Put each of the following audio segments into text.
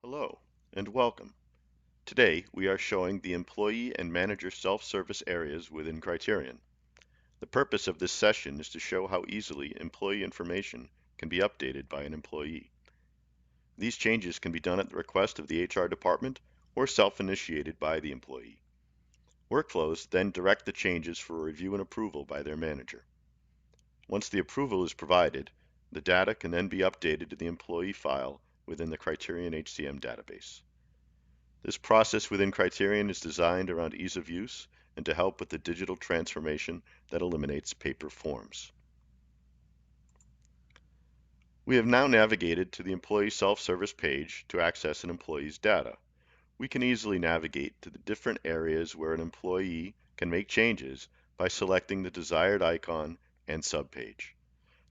Hello and welcome. Today we are showing the employee and manager self-service areas within Criterion. The purpose of this session is to show how easily employee information can be updated by an employee. These changes can be done at the request of the HR department or self-initiated by the employee. Workflows then direct the changes for review and approval by their manager. Once the approval is provided, the data can then be updated to the employee file within the Criterion HCM database. This process within Criterion is designed around ease of use and to help with the digital transformation that eliminates paper forms. We have now navigated to the employee self-service page to access an employee's data. We can easily navigate to the different areas where an employee can make changes by selecting the desired icon and subpage.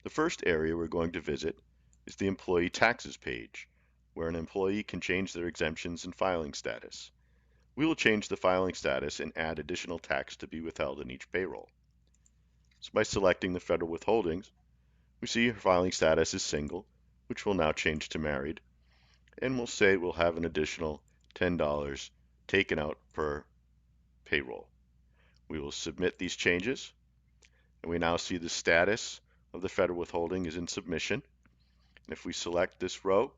The first area we're going to visit is the employee taxes page, where an employee can change their exemptions and filing status. We will change the filing status and add additional tax to be withheld in each payroll. So by selecting the federal withholdings, we see her filing status is single, which will now change to married, and we'll say we'll have an additional $10 taken out per payroll. We will submit these changes, and we now see the status of the federal withholding is in submission. And if we select this row,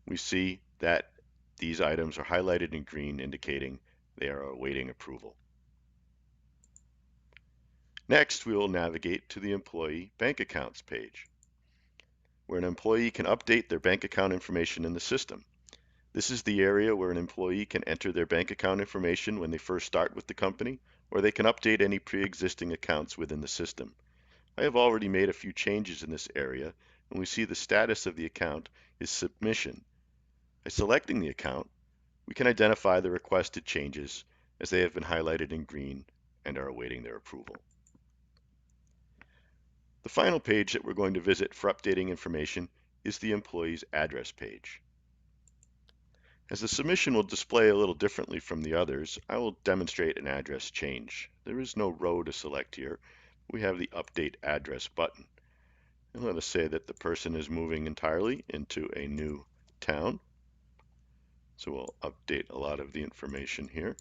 we see that these items are highlighted in green, indicating they are awaiting approval. Next, we will navigate to the Employee Bank Accounts page, where an employee can update their bank account information in the system. This is the area where an employee can enter their bank account information when they first start with the company, or they can update any pre-existing accounts within the system. I have already made a few changes in this area, and we see the status of the account is submission. By selecting the account, we can identify the requested changes as they have been highlighted in green and are awaiting their approval. The final page that we're going to visit for updating information is the employee's address page. As the submission will display a little differently from the others, I will demonstrate an address change. There is no row to select here. We have the Update Address button. And let us say that the person is moving entirely into a new town. So we'll update a lot of the information here.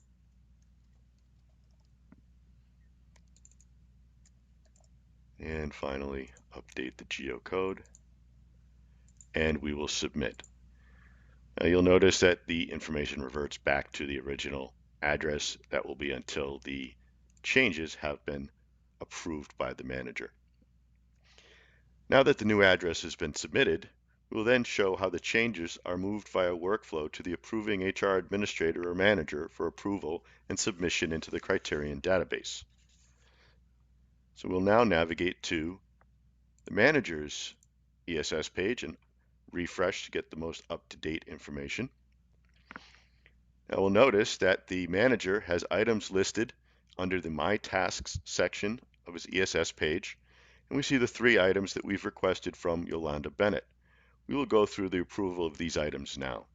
And finally, update the geocode. And we will submit. Now you'll notice that the information reverts back to the original address. That will be until the changes have been approved by the manager. Now that the new address has been submitted, we will then show how the changes are moved via workflow to the approving HR administrator or manager for approval and submission into the Criterion database. So we'll now navigate to the manager's ESS page and refresh to get the most up-to-date information. Now we'll notice that the manager has items listed under the My Tasks section of his ESS page, and we see the 3 items that we've requested from Yolanda Bennett. We will go through the approval of these items now.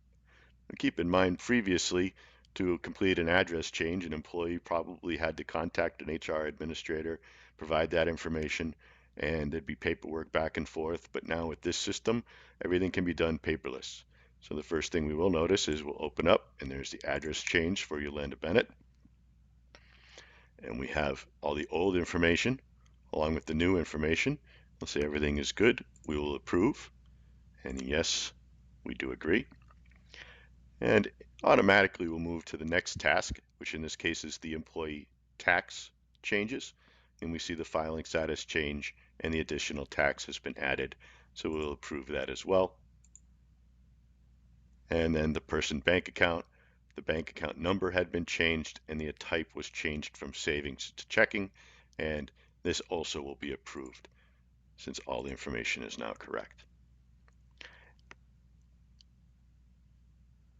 And keep in mind, previously, to complete an address change, an employee probably had to contact an HR administrator, provide that information, and there'd be paperwork back and forth. But now with this system, everything can be done paperless. So the first thing we will notice is we'll open up, and there's the address change for Yolanda Bennett. And we have all the old information along with the new information. We'll say everything is good. We will approve. And yes, we do agree. And automatically we'll move to the next task, which in this case is the employee tax changes. And we see the filing status change and the additional tax has been added. So we'll approve that as well. And then the person bank account, the bank account number had been changed and the type was changed from savings to checking. And this also will be approved since all the information is now correct.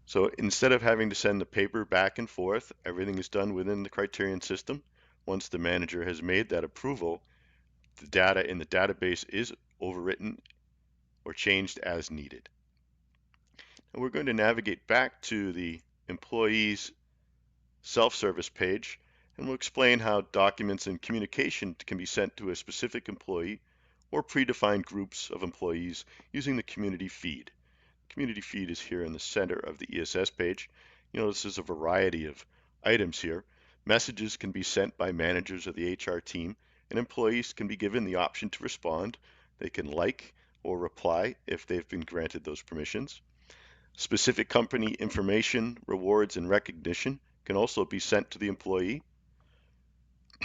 So instead of having to send the paper back and forth, everything is done within the Criterion system. Once the manager has made that approval, the data in the database is overwritten or changed as needed. And we're going to navigate back to the employee's self-service page, and we'll explain how documents and communication can be sent to a specific employee or predefined groups of employees using the community feed. Community feed is here in the center of the ESS page. You notice there's a variety of items here. Messages can be sent by managers of the HR team, and employees can be given the option to respond. They can like or reply if they've been granted those permissions. Specific company information, rewards, and recognition can also be sent to the employee.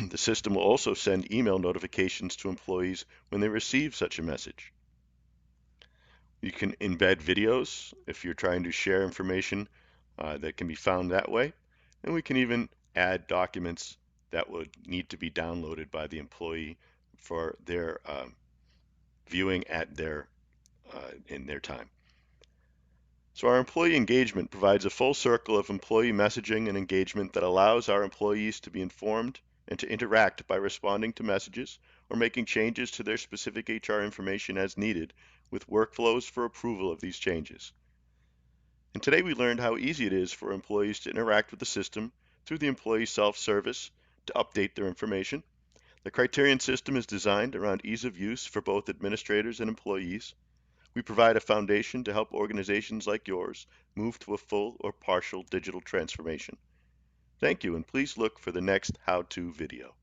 The system will also send email notifications to employees when they receive such a message. You can embed videos if you're trying to share information that can be found that way. And we can even add documents that would need to be downloaded by the employee for their viewing at in their time. So our employee engagement provides a full circle of employee messaging and engagement that allows our employees to be informed and to interact by responding to messages or making changes to their specific HR information as needed, with workflows for approval of these changes. And today we learned how easy it is for employees to interact with the system through the employee self-service to update their information. The Criterion system is designed around ease of use for both administrators and employees. We provide a foundation to help organizations like yours move to a full or partial digital transformation. Thank you, and please look for the next how-to video.